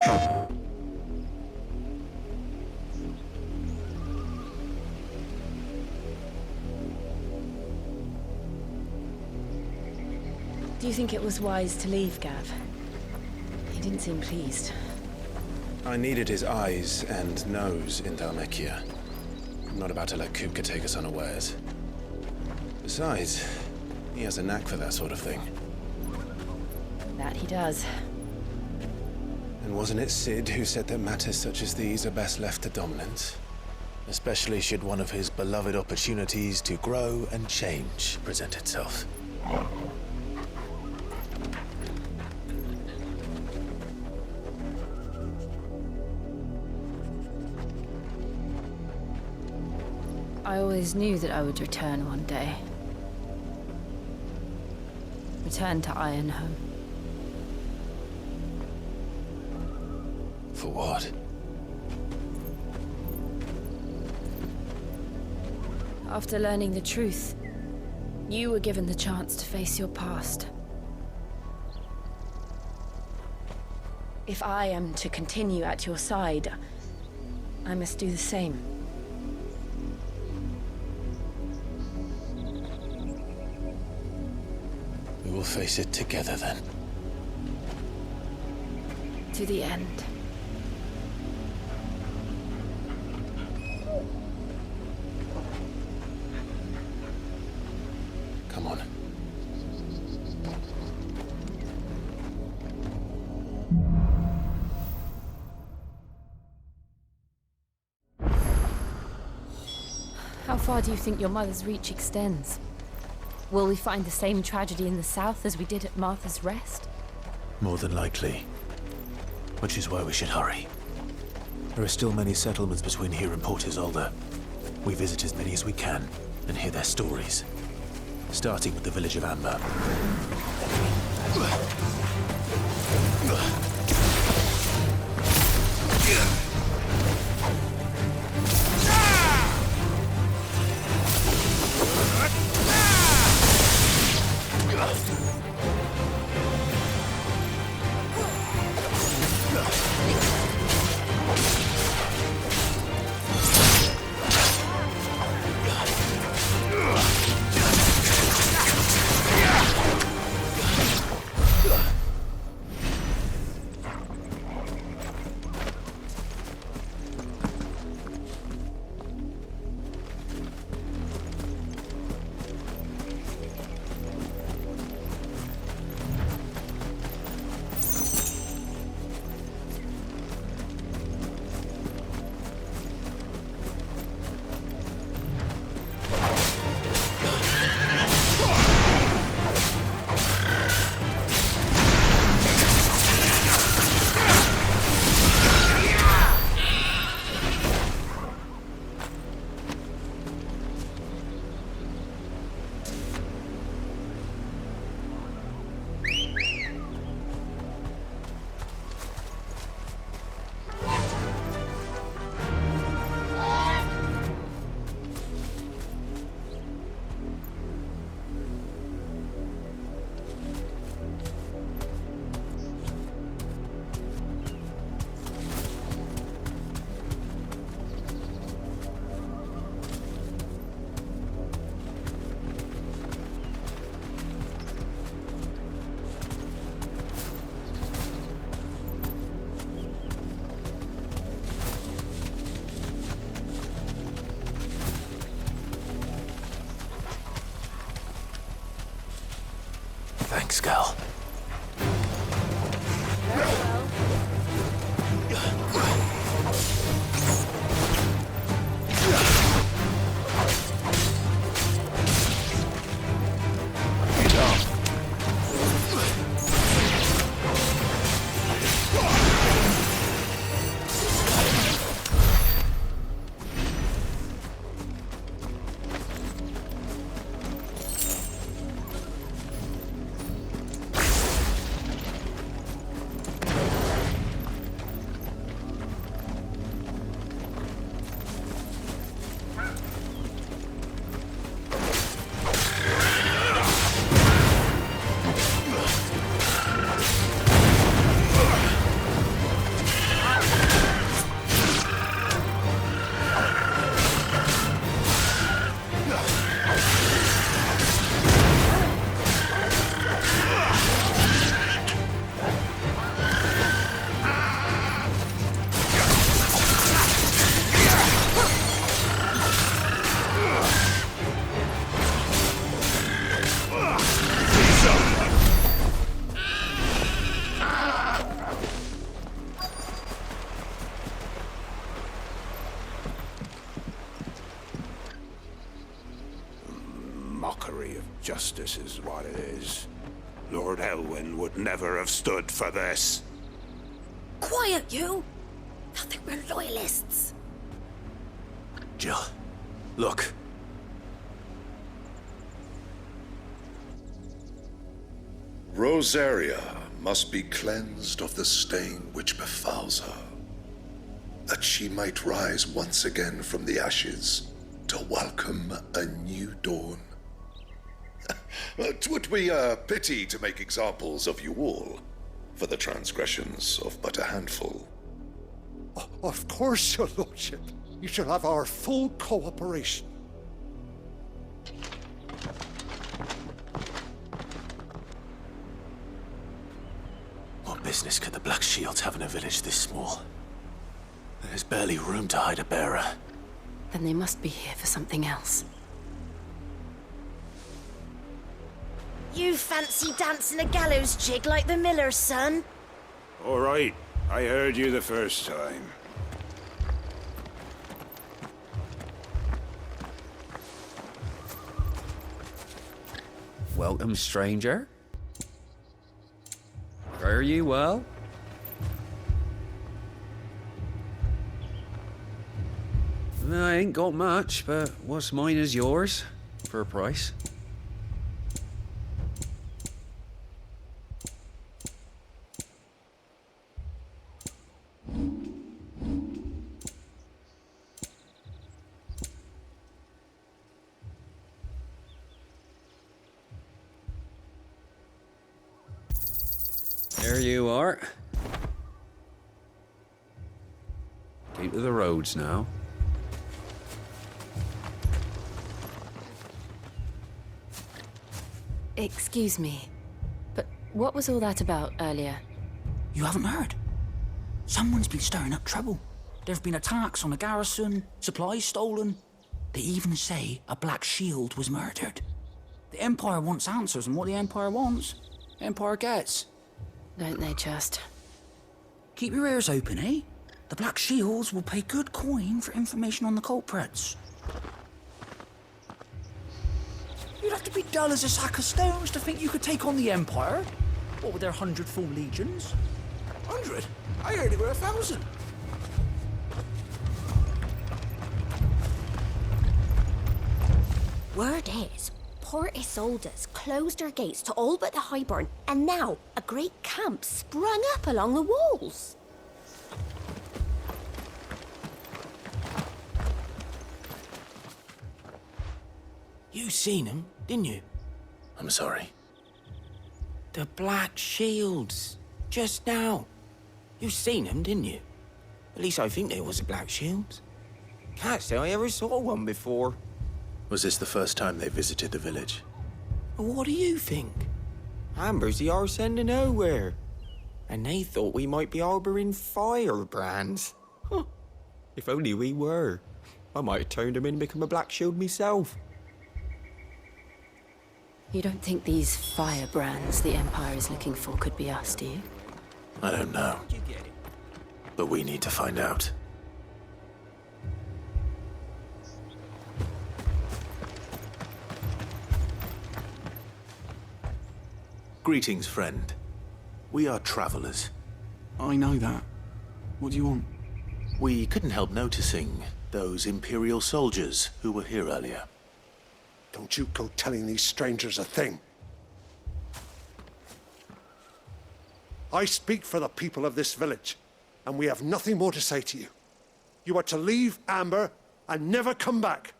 Do you think it was wise to leave, Gav? He didn't seem pleased. I needed his eyes and nose in Dhalmekia. I'm not about to let Kupka take us unawares. Besides, he has a knack for that sort of thing. That he does. And wasn't it Sid who said that matters such as these are best left to dominance? Especially should one of his beloved opportunities to grow and change present itself. I always knew that I would return one day. Return to Ironhome. For what? After learning the truth, you were given the chance to face your past. If I am to continue at your side, I must do the same. We will face it together then. To the end. Come on. How far do you think your mother's reach extends? Will we find the same tragedy in the south as we did at Martha's Rest? More than likely. Which is why we should hurry. There are still many settlements between here and Port Isolde. We visit as many as we can and hear their stories. Starting with the village of Amber. Justice is what it is. Lord Elwyn would never have stood for this. Quiet, you! Thought they were loyalists. Jill, look. Rosaria must be cleansed of the stain which befouls her, that she might rise once again from the ashes to welcome a new dawn. It would be a pity to make examples of you all, for the transgressions of but a handful. Of course, your lordship. You shall have our full cooperation. What business could the Black Shields have in a village this small? There's barely room to hide a bearer. Then they must be here for something else. You fancy dancing a gallows jig like the miller's son? All right, I heard you the first time. Welcome, stranger. Fare ye well? I ain't got much, but what's mine is yours, for a price. There you are. Keep to the roads now. Excuse me, but what was all that about earlier? You haven't heard? Someone's been stirring up trouble. There've been attacks on the garrison, supplies stolen. They even say a Black Shield was murdered. The Empire wants answers, and what the Empire wants, Empire gets. Don't they just? Keep your ears open, eh? The Black Shields will pay good coin for information on the culprits. You'd have to be dull as a sack of stones to think you could take on the Empire. What with their 100 full legions? 100? I heard they were 1,000. Word is, Port Isolde's closed her gates to all but the Highborn, and now a great camp sprung up along the walls. You seen them, didn't you? I'm sorry. The Black Shields. Just now. You seen them, didn't you? At least I think they was the Black Shields. Can't say I ever saw one before. Was this the first time they visited the village? What do you think? Amber's the arse end of nowhere. And they thought we might be harbouring firebrands. Huh. If only we were. I might have turned them in and become a Black Shield myself. You don't think these firebrands the Empire is looking for could be us, do you? I don't know. How'd you get it? But we need to find out. Greetings, friend. We are travelers. I know that. What do you want? We couldn't help noticing those Imperial soldiers who were here earlier. Don't you go telling these strangers a thing. I speak for the people of this village, and we have nothing more to say to you. You are to leave Amber and never come back.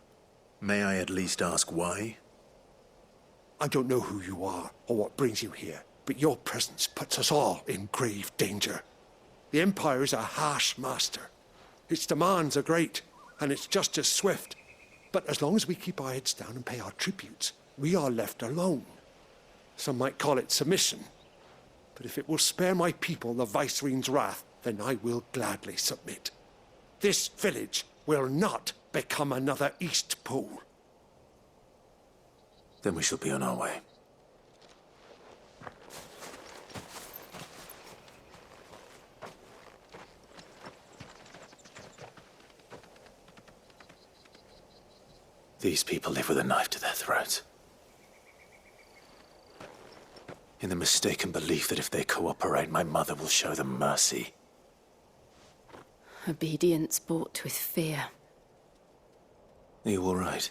May I at least ask why? I don't know who you are or what brings you here, but your presence puts us all in grave danger. The Empire is a harsh master. Its demands are great, and its justice swift. But as long as we keep our heads down and pay our tributes, we are left alone. Some might call it submission. But if it will spare my people the Viceroy's wrath, then I will gladly submit. This village will not become another Eastpool. Then we shall be on our way. These people live with a knife to their throats. in the mistaken belief that if they cooperate, my mother will show them mercy. Obedience bought with fear. Are you all right?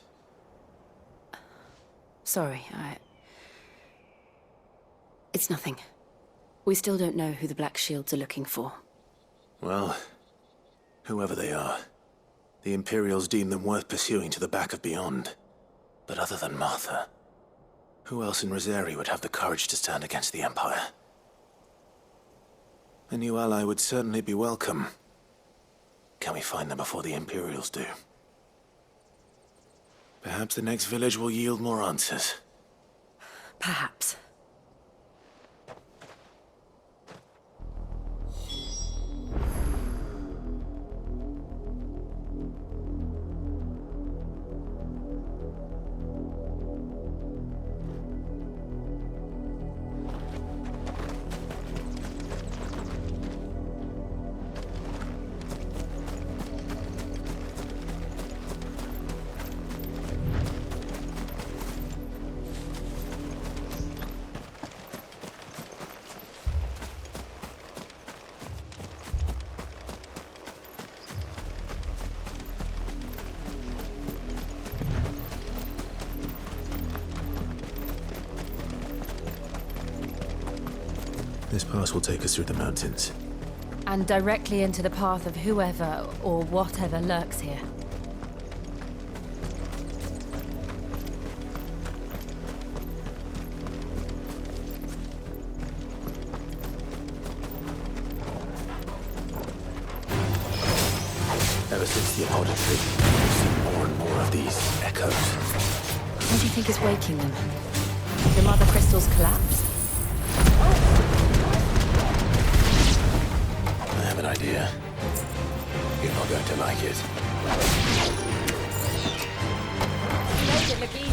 Sorry, It's nothing. We still don't know who the Black Shields are looking for. Well, whoever they are, the Imperials deem them worth pursuing to the back of beyond. But other than Martha, who else in Rosari would have the courage to stand against the Empire? A new ally would certainly be welcome. Can we find them before the Imperials do? Perhaps the next village will yield more answers. Perhaps. This pass will take us through the mountains. And directly into the path of whoever or whatever lurks here. Ever since the Apollo trip, we've seen more and more of these echoes. What do you think is waking them? The Mother Crystal's collapse? I have an idea. You're not going to like it. You made it look easy.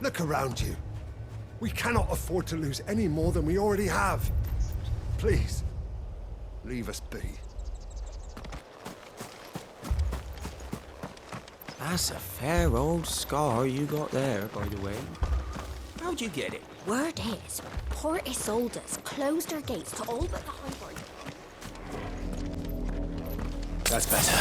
Look around you. We cannot afford to lose any more than we already have. Please, leave us be. That's a fair old scar you got there, by the way. How'd you get it? Word is, Port Isolde's closed her gates to all but the Highborn. That's better.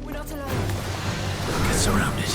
We're not alone. Get surrounded.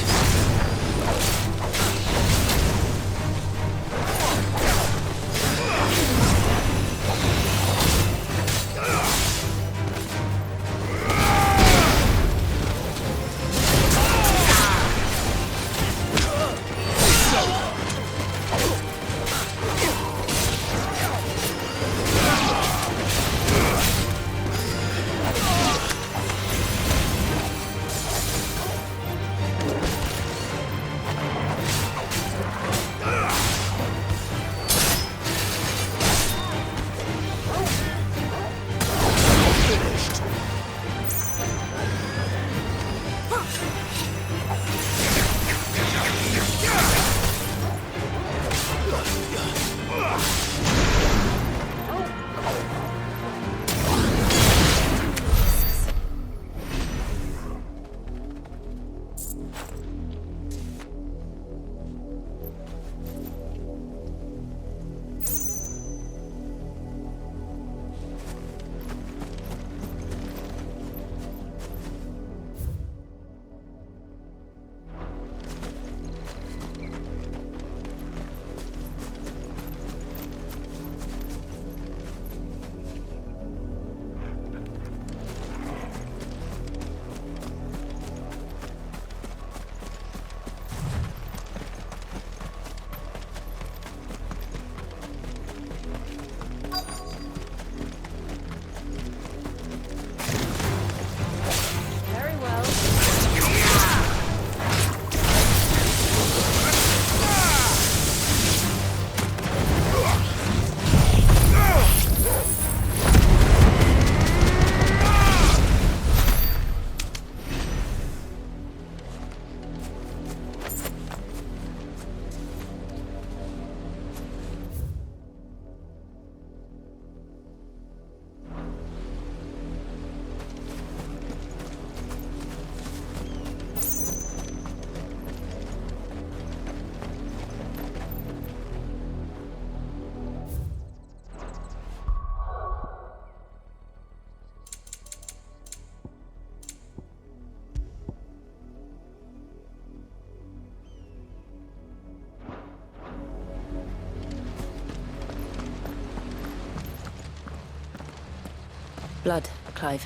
Blood, Clive.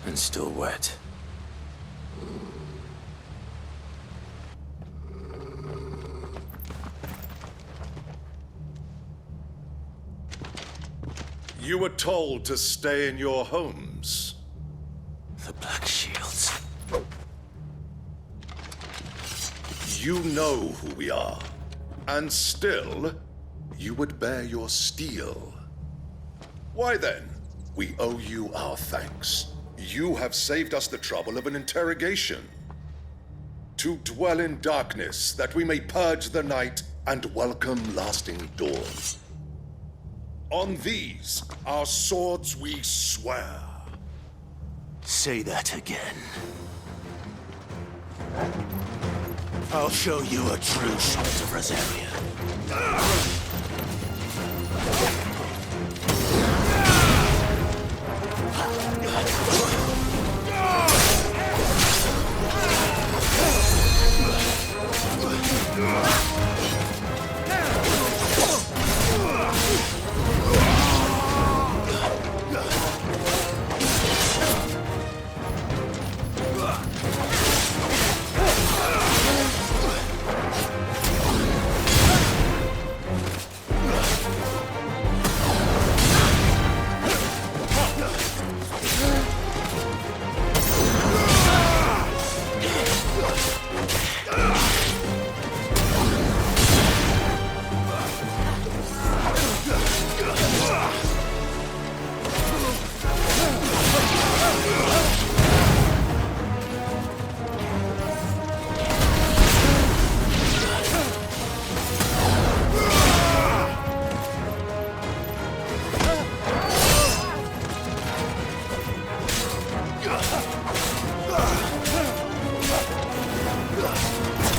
And still wet. You were told to stay in your homes. The Black Shields. You know who we are. And still, you would bear your steel. Why then? We owe you our thanks. You have saved us the trouble of an interrogation. To dwell in darkness, that we may purge the night and welcome lasting dawn. On these, our swords we swear. Say that again. I'll show you a true shot of Rosaria.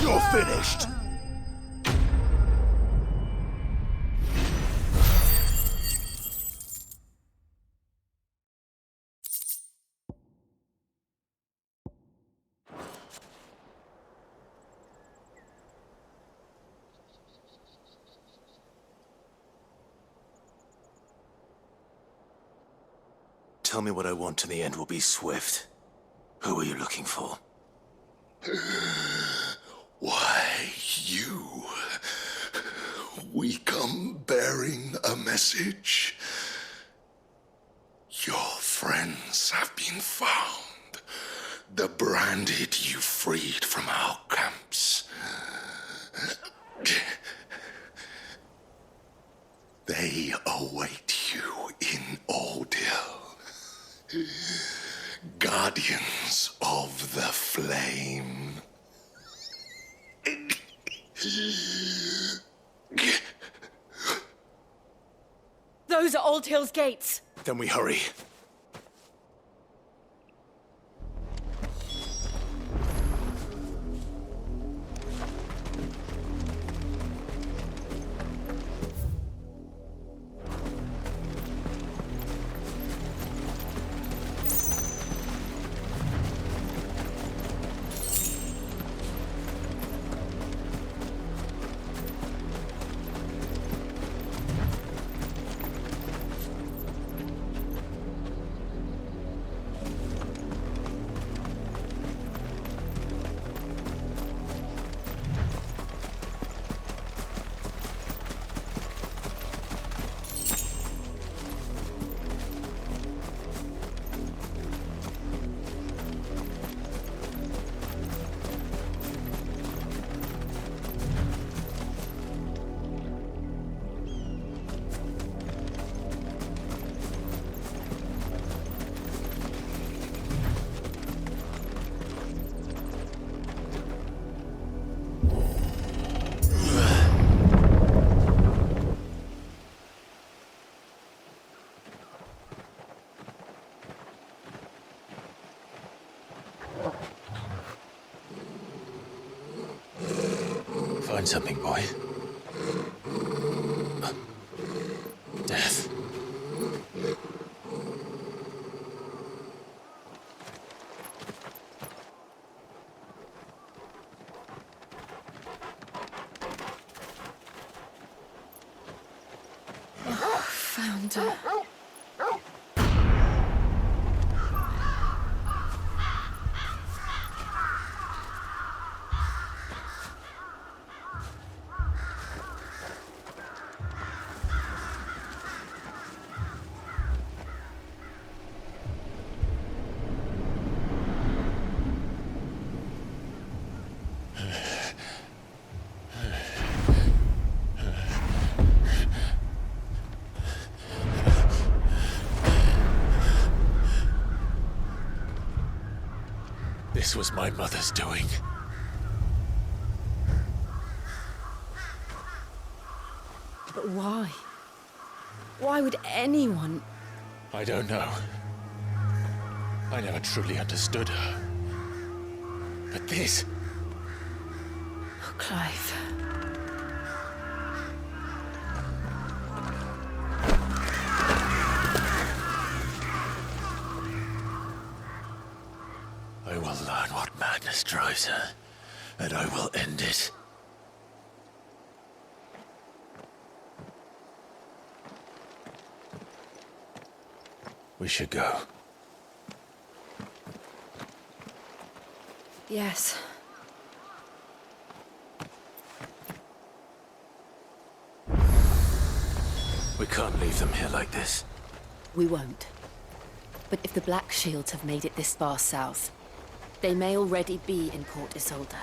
You're finished! Tell me what I want and the end will be swift. Who are you looking for? Why, you. We come bearing a message. Your friends have been found. The branded you freed from our camps. They await you in Ordeal. Guardians of the Flame. Those are Old Hill's gates. Then we hurry. Find something, boy. Death. Found. Doctor. This was my mother's doing. But why? Why would anyone... I don't know. I never truly understood her. But this... Oh, Clive. I will learn what madness drives her, and I will end it. We should go. Yes. We can't leave them here like this. We won't. But if the Black Shields have made it this far south, they may already be in Port Isolde.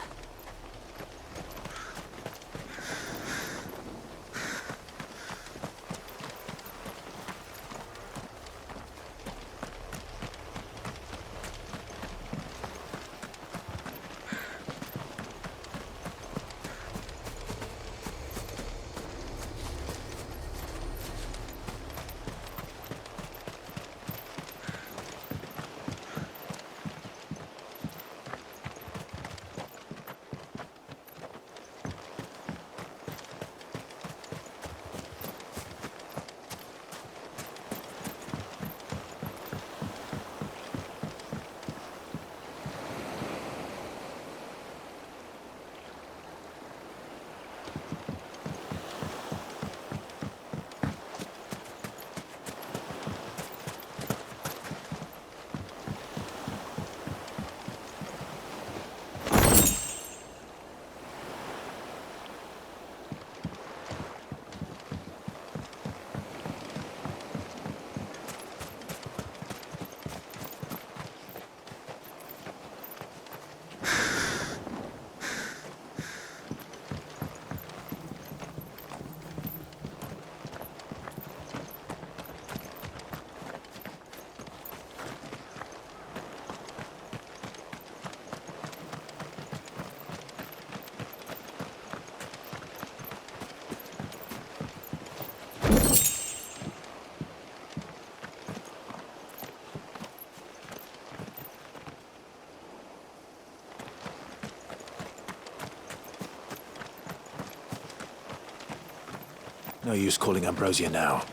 No use calling Ambrosia now.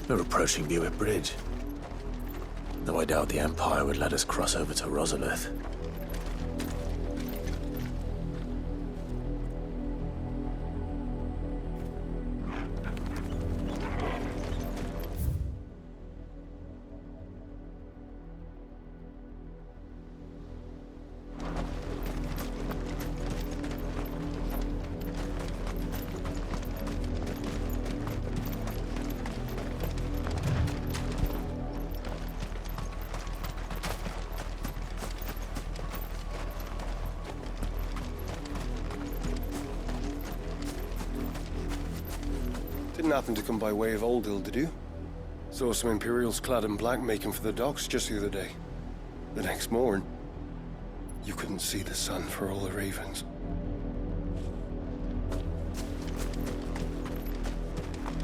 We're approaching Buick Bridge. Though I doubt the Empire would let us cross over to Rosalith. Didn't happen to come by way of Old Hill, did you? Saw some Imperials clad in black making for the docks just the other day. The next morn, you couldn't see the sun for all the ravens.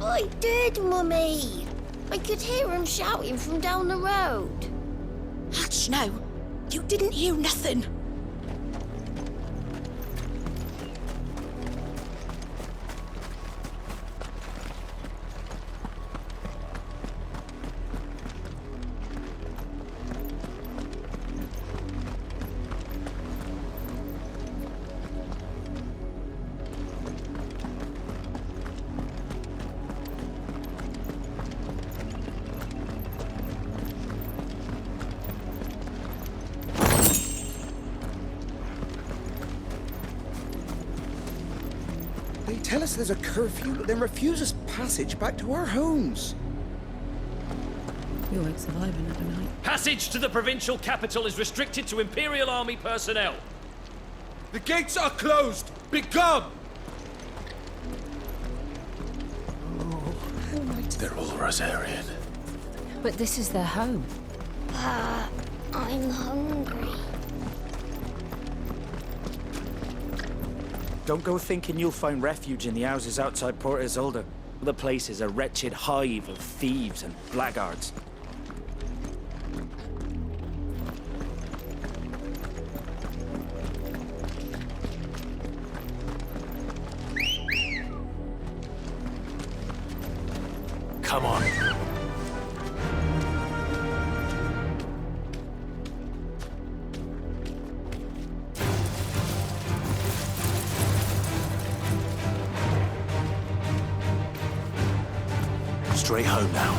I did, Mummy. I could hear him shouting from down the road. Hush now. You didn't hear nothing. They tell us there's a curfew, but then refuse us passage back to our homes. We won't survive another night. Passage to the provincial capital is restricted to Imperial Army personnel. The gates are closed! Begone! They're all Rosarian. But this is their home. I'm hungry. Don't go thinking you'll find refuge in the houses outside Port Isolde. The place is a wretched hive of thieves and blackguards. Come on. Straight home now.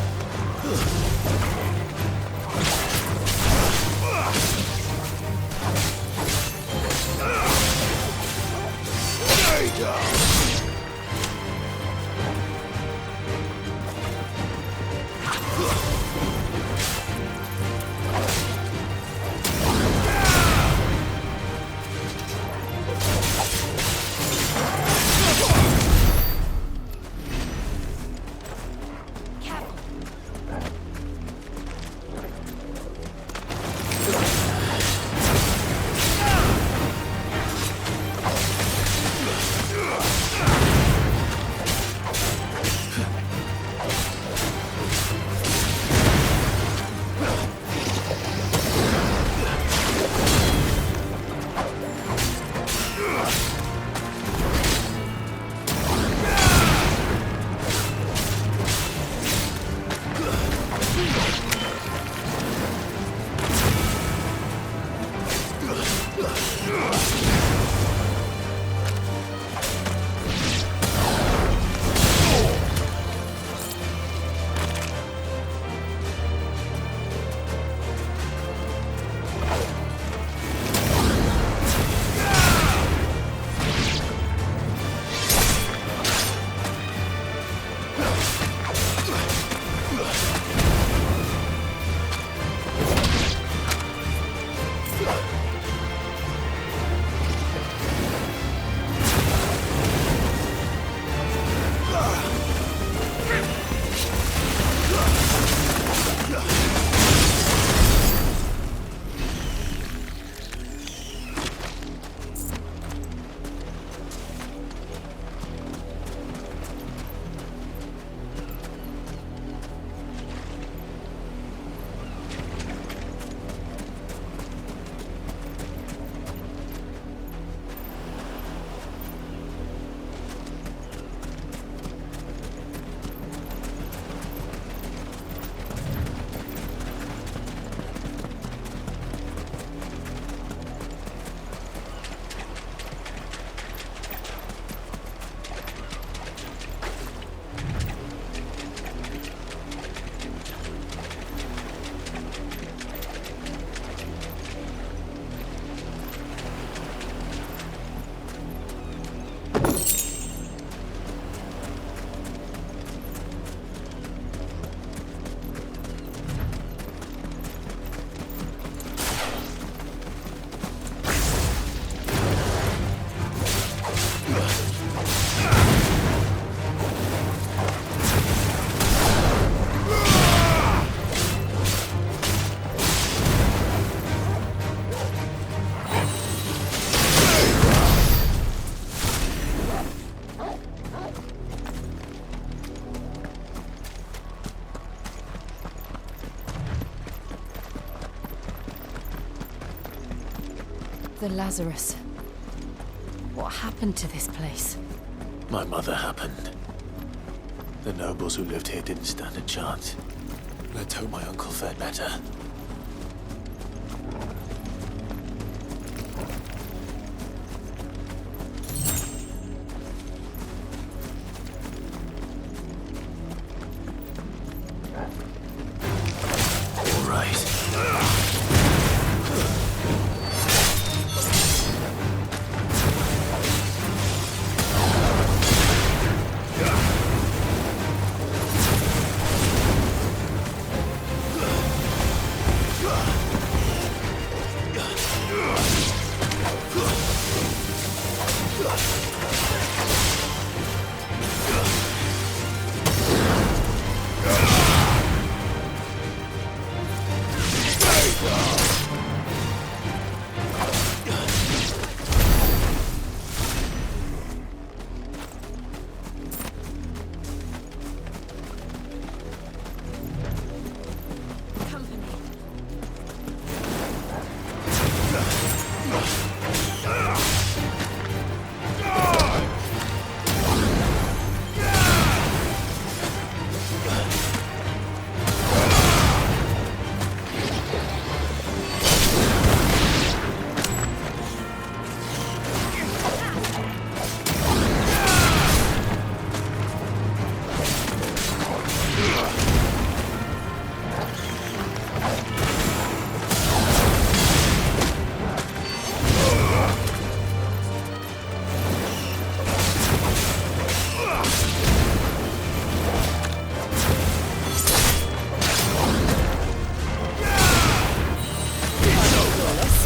the Lazarus. What happened to this place? My mother happened. The nobles who lived here didn't stand a chance. Let's hope my uncle fared better. All right.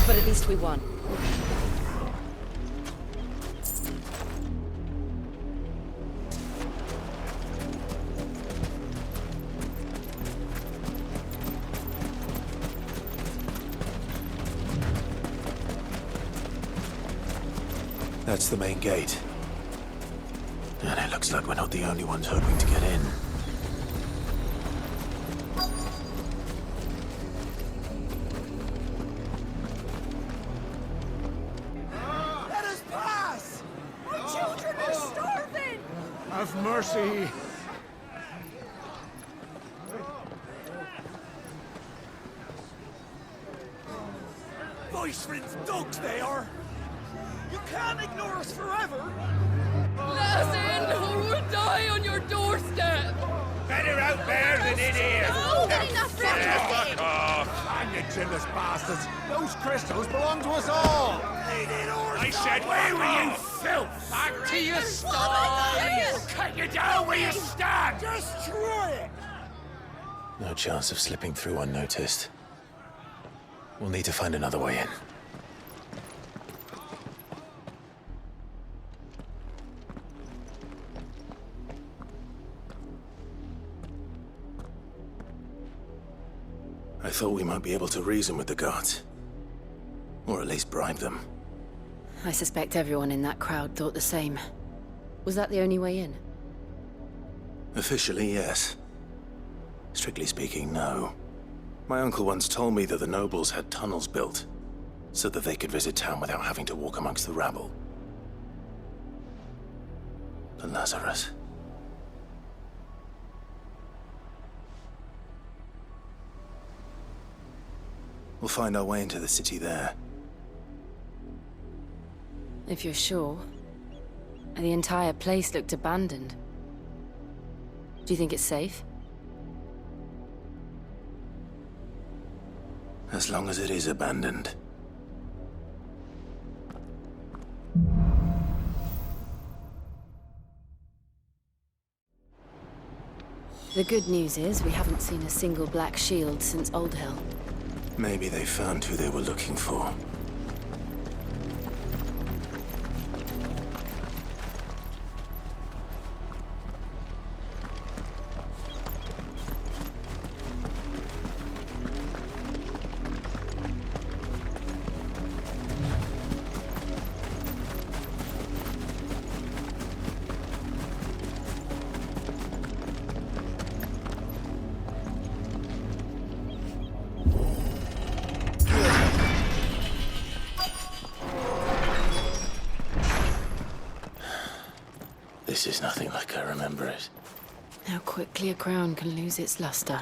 But at least we won. That's the main gate. And it looks like we're not the only ones hoping to get in. Let us pass! My children are starving! Have mercy! Voice-rinsed dogs they are! You can't ignore us forever! Let us in, or we'll die on your doorstep! Better out there than in here! Oh, good enough for Fuck off! Hang you chinless bastards! Those crystals belong to us all! I said, where were you, filth? Back to your sties! Cut you down where you stand! Destroy it! No chance of slipping through unnoticed. We'll need to find another way in. I thought we might be able to reason with the guards. Or at least bribe them. I suspect everyone in that crowd thought the same. Was that the only way in? Officially, yes. Strictly speaking, no. My uncle once told me that the nobles had tunnels built, so that they could visit town without having to walk amongst the rabble. The Lazarus. We'll find our way into the city there. If you're sure. The entire place looked abandoned. Do you think it's safe? As long as it is abandoned. The good news is we haven't seen a single black shield since Old Hill. Maybe they found who they were looking for. This is nothing like I remember it. How quickly a crown can lose its luster.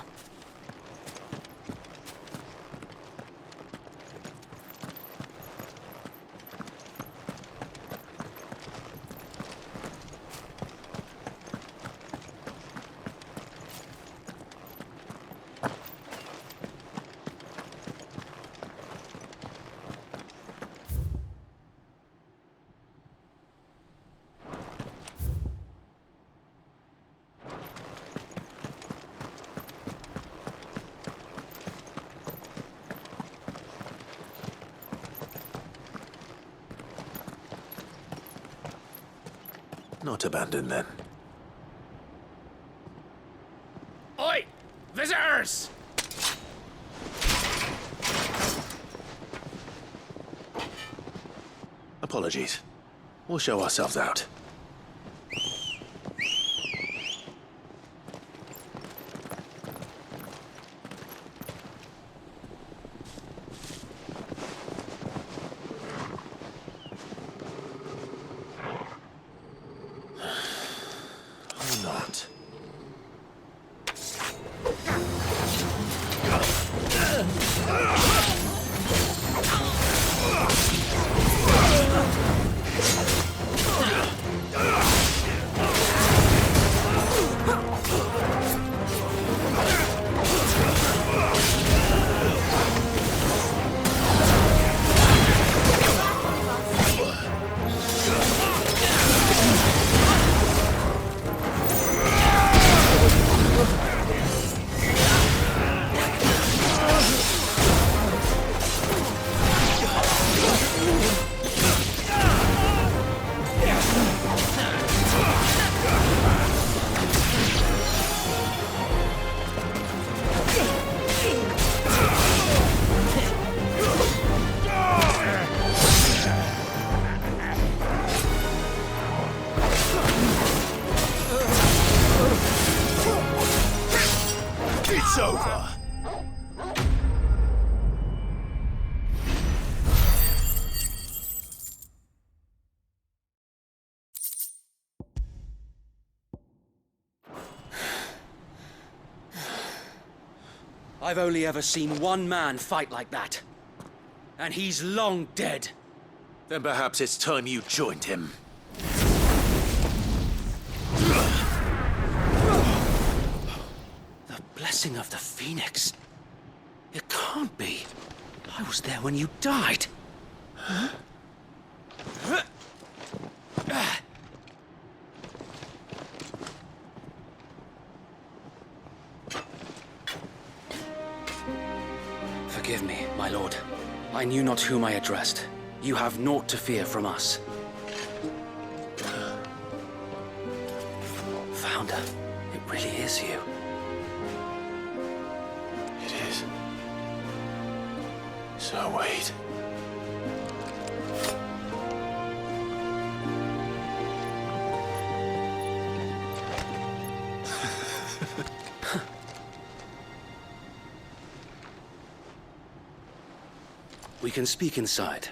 Not abandoned, then. Oi! Visitors! Apologies. We'll show ourselves out. Or not. It's over! I've only ever seen one man fight like that. And he's long dead. Then perhaps it's time you joined him. The blessing of the Phoenix. It can't be. I was there when you died. Huh? Forgive me, my lord. I knew not whom I addressed. You have naught to fear from us. Founder, it really is you. It is. So wait. We can speak inside.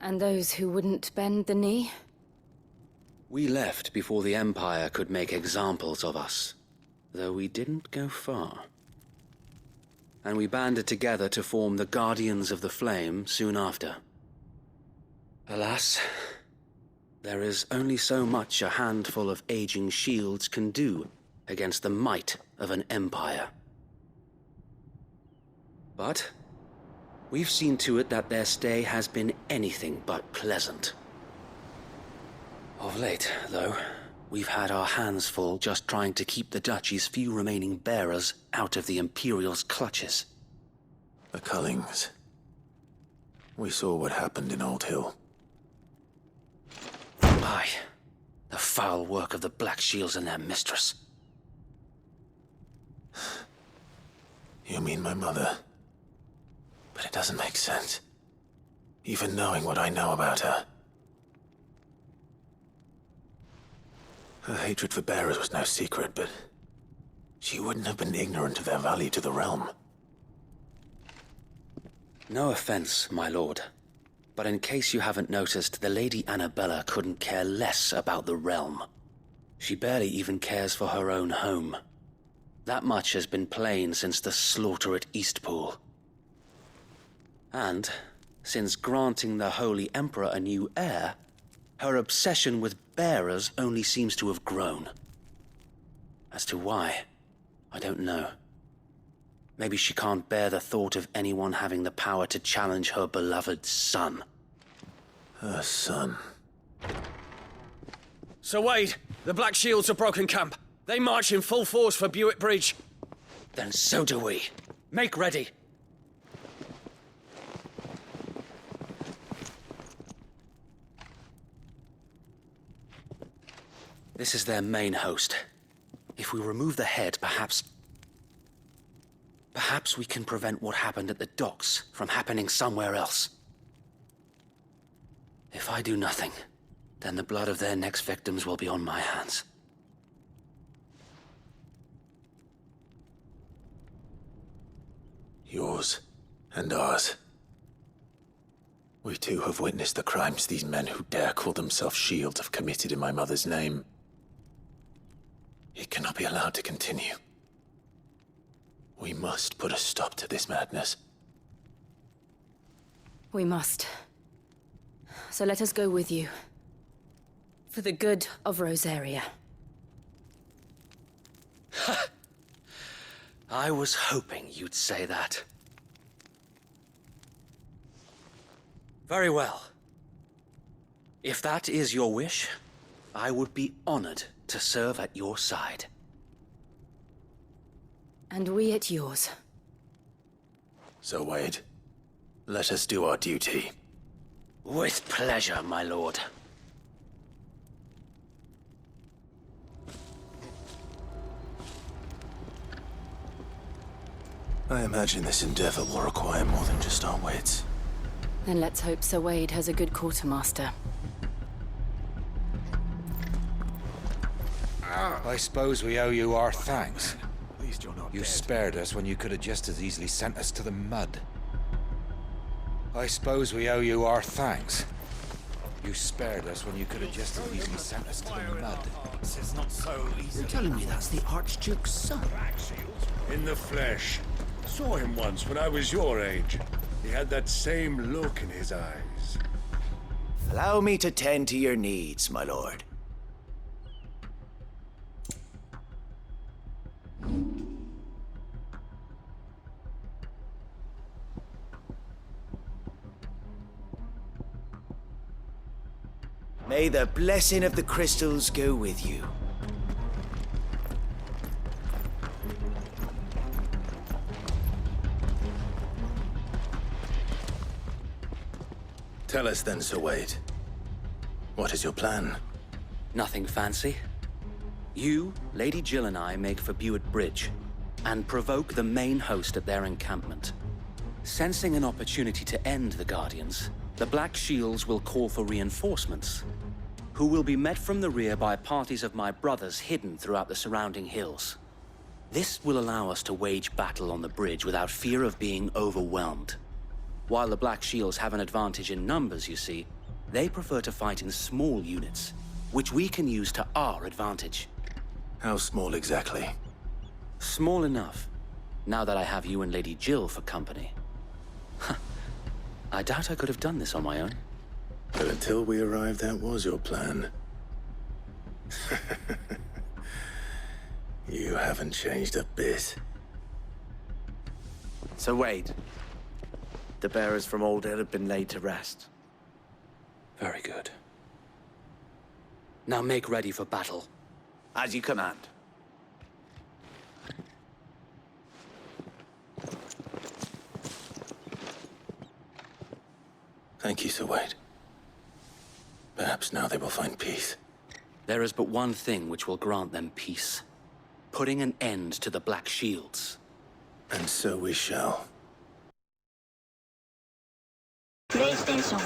And those who wouldn't bend the knee? We left before the Empire could make examples of us, though we didn't go far. And we banded together to form the Guardians of the Flame soon after. Alas, there is only so much a handful of aging shields can do against the might of an empire. But we've seen to it that their stay has been anything but pleasant. Of late, though, we've had our hands full just trying to keep the Duchy's few remaining bearers out of the Imperial's clutches. The Cullings. We saw what happened in Old Hill. Aye. The foul work of the Black Shields and their mistress. You mean my mother? But it doesn't make sense. Even knowing what I know about her. Her hatred for bearers was no secret, but she wouldn't have been ignorant of their value to the realm. No offense, my lord, but in case you haven't noticed, the Lady Annabella couldn't care less about the realm. She barely even cares for her own home. That much has been plain since the slaughter at Eastpool. And, since granting the Holy Emperor a new heir, her obsession with bearers only seems to have grown. As to why, I don't know. Maybe she can't bear the thought of anyone having the power to challenge her beloved son. Her son. Sir Wade, the Black Shields have broken camp. They march in full force for Buick Bridge. Then so do we. Make ready. This is their main host. If we remove the head, perhaps we can prevent what happened at the docks from happening somewhere else. If I do nothing, then the blood of their next victims will be on my hands. Yours and ours. We too have witnessed the crimes these men who dare call themselves shields have committed in my mother's name. It cannot be allowed to continue. We must put a stop to this madness. We must. So let us go with you. For the good of Rosaria. I was hoping you'd say that. Very well. If that is your wish, I would be honored to serve at your side. And we at yours. So, Wade, let us do our duty. With pleasure, my lord. I imagine this endeavor will require more than just our wits. Then let's hope Sir Wade has a good quartermaster. I suppose we owe you our thanks. You spared us when you could have just as easily sent us to the mud. I suppose we owe you our thanks. You spared us when you could have just as easily sent us to the mud. It's not so easy. You're telling me that's the Archduke's son? In the flesh. Saw him once when I was your age. He had that same look in his eyes. Allow me to tend to your needs, my lord. May the blessing of the crystals go with you. Tell us then, Sir Wade. What is your plan? Nothing fancy. You, Lady Jill and I make for Buick Bridge, and provoke the main host at their encampment. Sensing an opportunity to end the Guardians, the Black Shields will call for reinforcements, who will be met from the rear by parties of my brothers hidden throughout the surrounding hills. This will allow us to wage battle on the bridge without fear of being overwhelmed. While the Black Shields have an advantage in numbers, you see, they prefer to fight in small units, which we can use to our advantage. How small exactly? Small enough, now that I have you and Lady Jill for company. I doubt I could have done this on my own. But until we arrived, that was your plan. You haven't changed a bit. So Wade, the bearers from Old Hill have been laid to rest. Very good. Now make ready for battle. As you command. Thank you, Sir Wade. Perhaps now they will find peace. There is but one thing which will grant them peace. Putting an end to the Black Shields. And so we shall. PlayStation